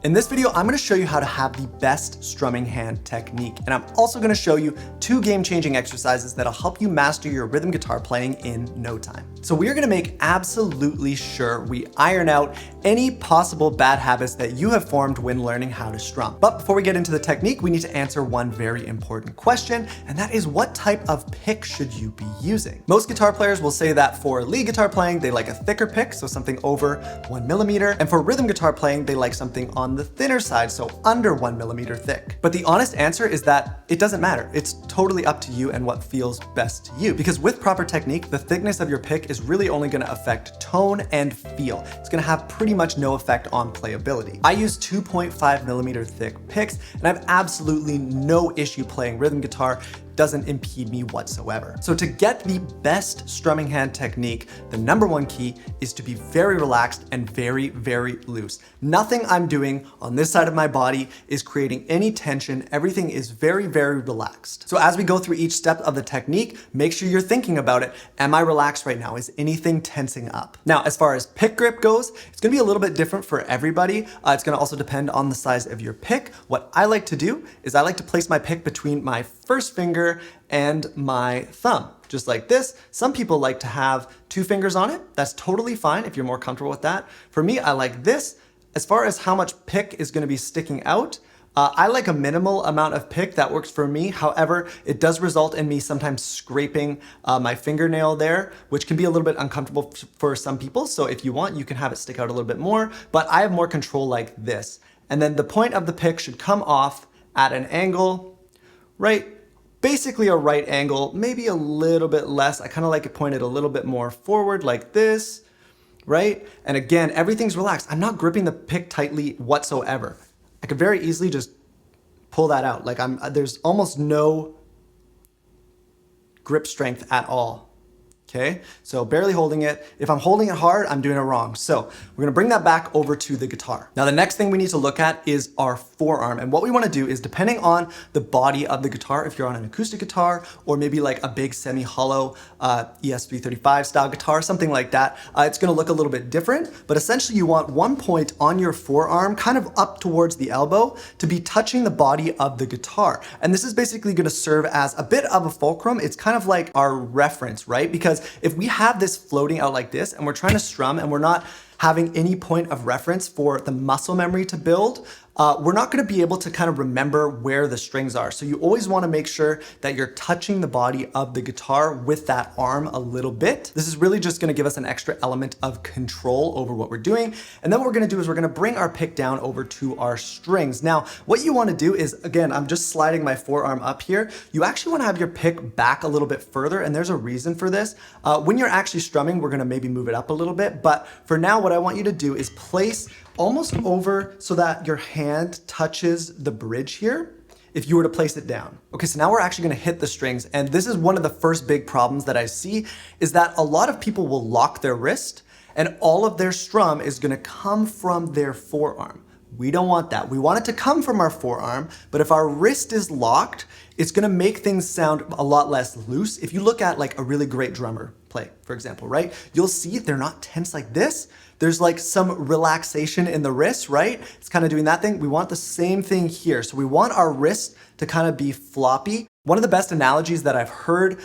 In this video, I'm gonna show you how to have the best strumming hand technique. And I'm also gonna show you 2 game-changing exercises that'll help you master your rhythm guitar playing in no time. So we are gonna make absolutely sure we iron out any possible bad habits that you have formed when learning how to strum. But before we get into the technique, we need to answer one very important question, and that is, what type of pick should you be using? Most guitar players will say that for lead guitar playing, they like a thicker pick, so something over 1 millimeter. And for rhythm guitar playing, they like something on the thinner side, so under 1 millimeter thick. But the honest answer is that it doesn't matter. It's totally up to you and what feels best to you. Because with proper technique, the thickness of your pick is really only gonna affect tone and feel. It's gonna have pretty much no effect on playability. I use 2.5 millimeter thick picks, and I have absolutely no issue playing rhythm guitar. Doesn't impede me whatsoever. So to get the best strumming hand technique, the #1 key is to be very relaxed and very, very loose. Nothing I'm doing on this side of my body is creating any tension. Everything is very, very relaxed. So as we go through each step of the technique, make sure you're thinking about it. Am I relaxed right now? Is anything tensing up? Now, as far as pick grip goes, it's gonna be a little bit different for everybody. It's gonna also depend on the size of your pick. What I like to do is I like to place my pick between my first finger and my thumb, just like this. Some people like to have 2 fingers on it. That's totally fine if you're more comfortable with that. For me, I like this. As far as how much pick is gonna be sticking out, I like a minimal amount of pick. That works for me. However, it does result in me sometimes scraping my fingernail there, which can be a little bit uncomfortable for some people. So if you want, you can have it stick out a little bit more, but I have more control like this. And then the point of the pick should come off at an angle, right? Basically a right angle, maybe a little bit less. I kind of like it pointed a little bit more forward like this, right? And again, everything's relaxed. I'm not gripping the pick tightly whatsoever. I could very easily just pull that out. Like there's almost no grip strength at all. Okay, so barely holding it. If I'm holding it hard, I'm doing it wrong. So we're gonna bring that back over to the guitar. Now the next thing we need to look at is our forearm. And what we wanna do is, depending on the body of the guitar, if you're on an acoustic guitar or maybe like a big semi-hollow ES335 style guitar, something like that, it's gonna look a little bit different. But essentially you want one point on your forearm, kind of up towards the elbow, to be touching the body of the guitar. And this is basically gonna serve as a bit of a fulcrum. It's kind of like our reference, right? Because if we have this floating out like this and we're trying to strum and we're not having any point of reference for the muscle memory to build, we're not gonna be able to kind of remember where the strings are. So you always wanna make sure that you're touching the body of the guitar with that arm a little bit. This is really just gonna give us an extra element of control over what we're doing. And then what we're gonna do is we're gonna bring our pick down over to our strings. Now, what you wanna do is, again, I'm just sliding my forearm up here. You actually wanna have your pick back a little bit further, and there's a reason for this. When you're actually strumming, we're gonna maybe move it up a little bit, but for now, what I want you to do is place almost over so that your hand touches the bridge here if you were to place it down. Okay, so now we're actually gonna hit the strings, and this is one of the first big problems that I see, is that a lot of people will lock their wrist and all of their strum is gonna come from their forearm. We don't want that. We want it to come from our forearm, but if our wrist is locked, it's gonna make things sound a lot less loose. If you look at like a really great drummer play, for example, right? You'll see they're not tense like this. There's like some relaxation in the wrist, right? It's kind of doing that thing. We want the same thing here. So we want our wrist to kind of be floppy. One of the best analogies that I've heard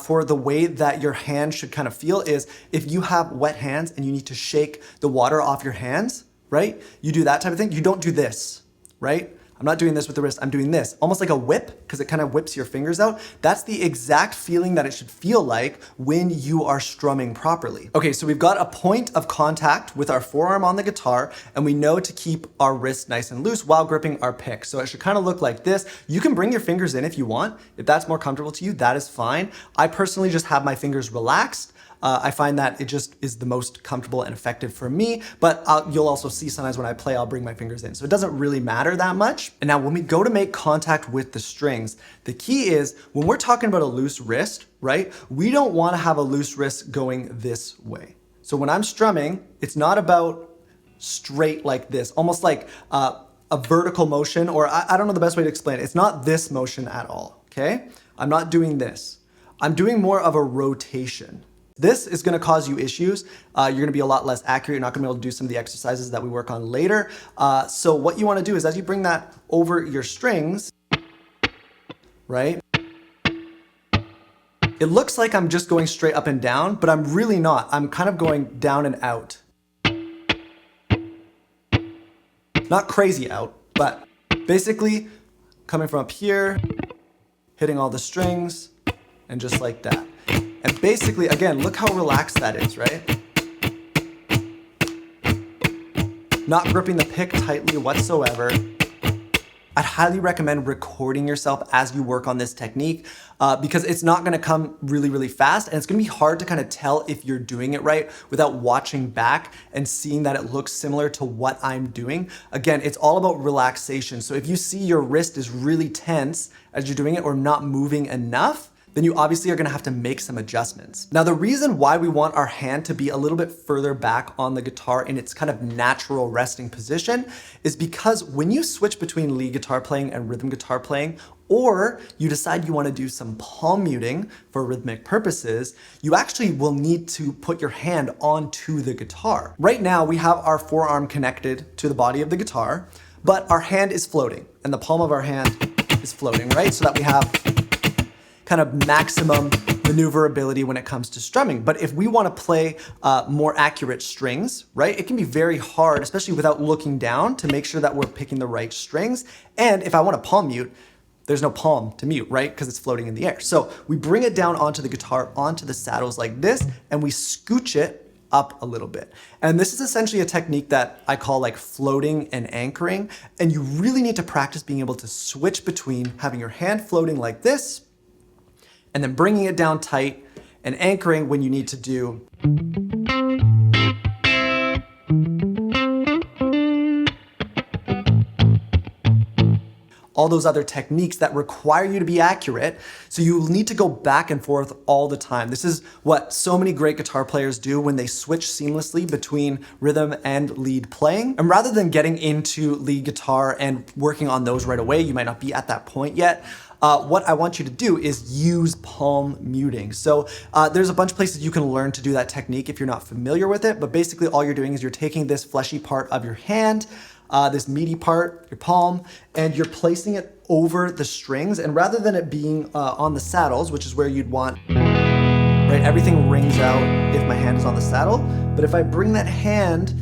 for the way that your hand should kind of feel is if you have wet hands and you need to shake the water off your hands, right? You do that type of thing. You don't do this, right? I'm not doing this with the wrist, I'm doing this. Almost like a whip, because it kind of whips your fingers out. That's the exact feeling that it should feel like when you are strumming properly. Okay, so we've got a point of contact with our forearm on the guitar, and we know to keep our wrist nice and loose while gripping our pick. So it should kind of look like this. You can bring your fingers in if you want. If that's more comfortable to you, that is fine. I personally just have my fingers relaxed. I find that it just is the most comfortable and effective for me, but you'll also see sometimes when I play, I'll bring my fingers in. So it doesn't really matter that much. And now when we go to make contact with the strings, the key is when we're talking about a loose wrist, right? We don't want to have a loose wrist going this way. So when I'm strumming, it's not about straight like this, almost like a vertical motion, or I don't know the best way to explain it. It's not this motion at all, okay? I'm not doing this. I'm doing more of a rotation. This is gonna cause you issues. You're gonna be a lot less accurate. You're not gonna be able to do some of the exercises that we work on later. So what you wanna do is as you bring that over your strings, right? It looks like I'm just going straight up and down, but I'm really not. I'm kind of going down and out. Not crazy out, but basically coming from up here, hitting all the strings, and just like that. And basically, again, look how relaxed that is, right? Not gripping the pick tightly whatsoever. I'd highly recommend recording yourself as you work on this technique because it's not gonna come really, really fast, and it's gonna be hard to kind of tell if you're doing it right without watching back and seeing that it looks similar to what I'm doing. Again, it's all about relaxation. So if you see your wrist is really tense as you're doing it or not moving enough, then you obviously are gonna have to make some adjustments. Now, the reason why we want our hand to be a little bit further back on the guitar in its kind of natural resting position is because when you switch between lead guitar playing and rhythm guitar playing, or you decide you wanna do some palm muting for rhythmic purposes, you actually will need to put your hand onto the guitar. Right now, we have our forearm connected to the body of the guitar, but our hand is floating, and the palm of our hand is floating, right? So that we have kind of maximum maneuverability when it comes to strumming. But if we want to play more accurate strings, right, it can be very hard, especially without looking down, to make sure that we're picking the right strings. And if I want to palm mute, there's no palm to mute, right? Because it's floating in the air. So we bring it down onto the guitar, onto the saddles like this, and we scooch it up a little bit. And this is essentially a technique that I call like floating and anchoring. And you really need to practice being able to switch between having your hand floating like this and then bringing it down tight and anchoring when you need to do all those other techniques that require you to be accurate. So you need to go back and forth all the time. This is what so many great guitar players do when they switch seamlessly between rhythm and lead playing. And rather than getting into lead guitar and working on those right away, you might not be at that point yet. What I want you to do is use palm muting. So there's a bunch of places you can learn to do that technique if you're not familiar with it, but basically all you're doing is you're taking this fleshy part of your hand, this meaty part, your palm, and you're placing it over the strings. And rather than it being on the saddles, which is where you'd want, right, everything rings out if my hand is on the saddle. But if I bring that hand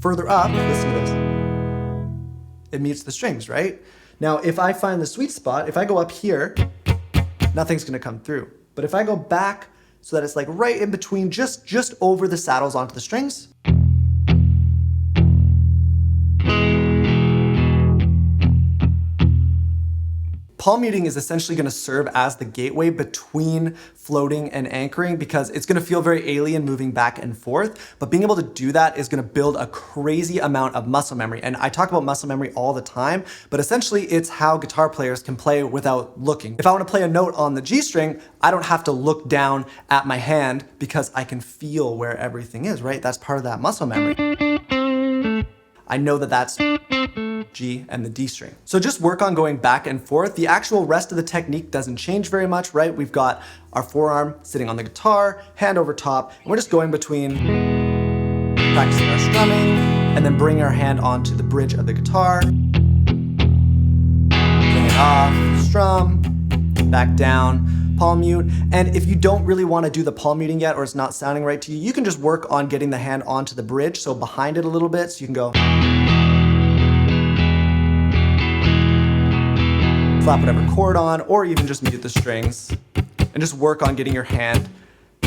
further up, listen to this, it meets the strings, right? Now, if I find the sweet spot, if I go up here, nothing's gonna come through. But if I go back so that it's like right in between, just over the saddles onto the strings, palm muting is essentially going to serve as the gateway between floating and anchoring because it's going to feel very alien moving back and forth, but being able to do that is going to build a crazy amount of muscle memory. And I talk about muscle memory all the time, but essentially it's how guitar players can play without looking. If I want to play a note on the G string, I don't have to look down at my hand because I can feel where everything is, right? That's part of that muscle memory. I know that that's G and the D string. So just work on going back and forth. The actual rest of the technique doesn't change very much, right? We've got our forearm sitting on the guitar, hand over top, and we're just going between practicing our strumming and then bringing our hand onto the bridge of the guitar. Bring it off, strum, back down, palm mute. And if you don't really want to do the palm muting yet or it's not sounding right to you, you can just work on getting the hand onto the bridge, so behind it a little bit, so you can go slap whatever chord on, or even just mute the strings and just work on getting your hand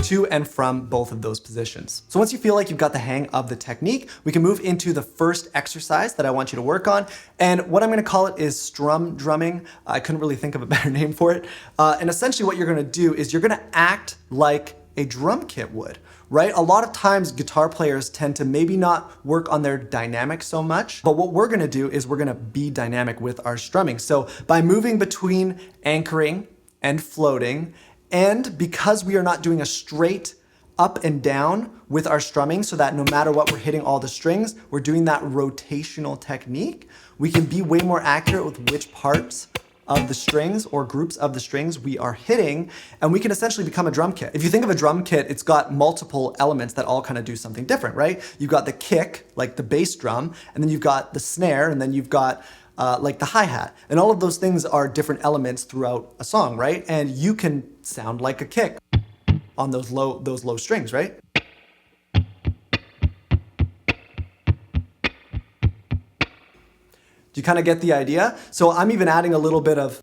to and from both of those positions. So once you feel like you've got the hang of the technique, we can move into the first exercise that I want you to work on. And what I'm gonna call it is strum drumming. I couldn't really think of a better name for it. And essentially what you're gonna do is you're gonna act like a drum kit would, right? A lot of times guitar players tend to maybe not work on their dynamic so much, but what we're gonna do is we're gonna be dynamic with our strumming. So by moving between anchoring and floating, and because we are not doing a straight up and down with our strumming so that no matter what we're hitting all the strings, we're doing that rotational technique, we can be way more accurate with which parts of the strings or groups of the strings we are hitting, and we can essentially become a drum kit. If you think of a drum kit, it's got multiple elements that all kind of do something different, right? You've got the kick, like the bass drum, and then you've got the snare, and then you've got like the hi-hat. And all of those things are different elements throughout a song, right? And you can sound like a kick on those low strings, right? Do you kind of get the idea? So I'm even adding a little bit of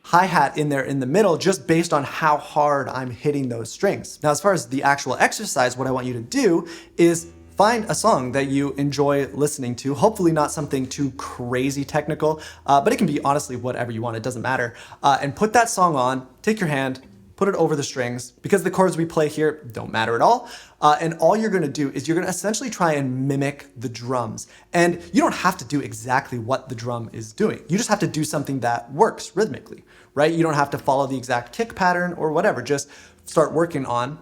hi-hat in there in the middle just based on how hard I'm hitting those strings. Now, as far as the actual exercise, what I want you to do is find a song that you enjoy listening to, hopefully not something too crazy technical, but it can be honestly whatever you want, it doesn't matter. And put that song on, take your hand, put it over the strings, because the chords we play here don't matter at all. And all you're gonna do is you're gonna essentially try and mimic the drums. And you don't have to do exactly what the drum is doing. You just have to do something that works rhythmically, right? You don't have to follow the exact kick pattern or whatever, just start working on.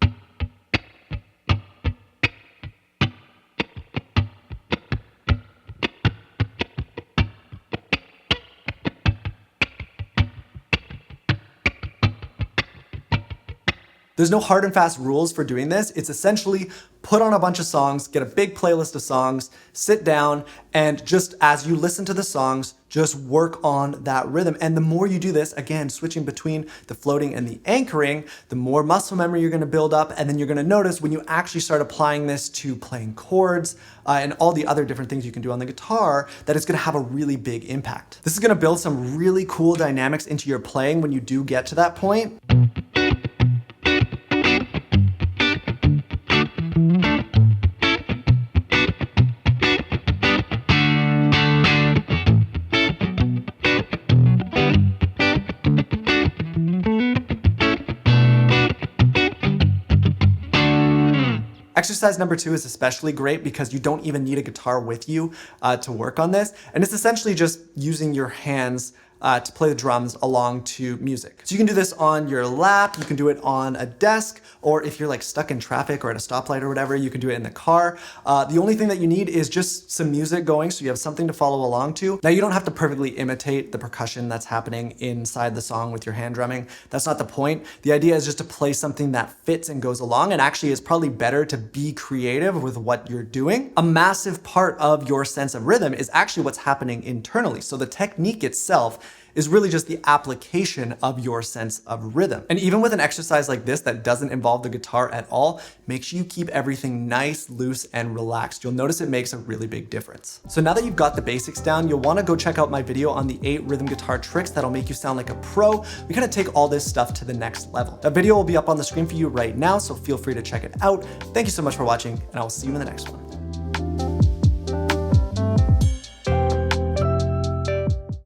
There's no hard and fast rules for doing this. It's essentially put on a bunch of songs, get a big playlist of songs, sit down, and just as you listen to the songs, just work on that rhythm. And the more you do this, again, switching between the floating and the anchoring, the more muscle memory you're gonna build up. And then you're gonna notice when you actually start applying this to playing chords and all the other different things you can do on the guitar, that it's gonna have a really big impact. This is gonna build some really cool dynamics into your playing when you do get to that point. Exercise number 2 is especially great because you don't even need a guitar with you to work on this. And it's essentially just using your hands to play the drums along to music. So you can do this on your lap, you can do it on a desk, or if you're like stuck in traffic or at a stoplight or whatever, you can do it in the car. The only thing that you need is just some music going so you have something to follow along to. Now you don't have to perfectly imitate the percussion that's happening inside the song with your hand drumming. That's not the point. The idea is just to play something that fits and goes along, and actually it's probably better to be creative with what you're doing. A massive part of your sense of rhythm is actually what's happening internally. So the technique itself is really just the application of your sense of rhythm. And even with an exercise like this that doesn't involve the guitar at all, make sure you keep everything nice, loose, and relaxed. You'll notice it makes a really big difference. So now that you've got the basics down, you'll wanna go check out my video on the 8 rhythm guitar tricks that'll make you sound like a pro. We kind of take all this stuff to the next level. That video will be up on the screen for you right now, so feel free to check it out. Thank you so much for watching, and I will see you in the next one.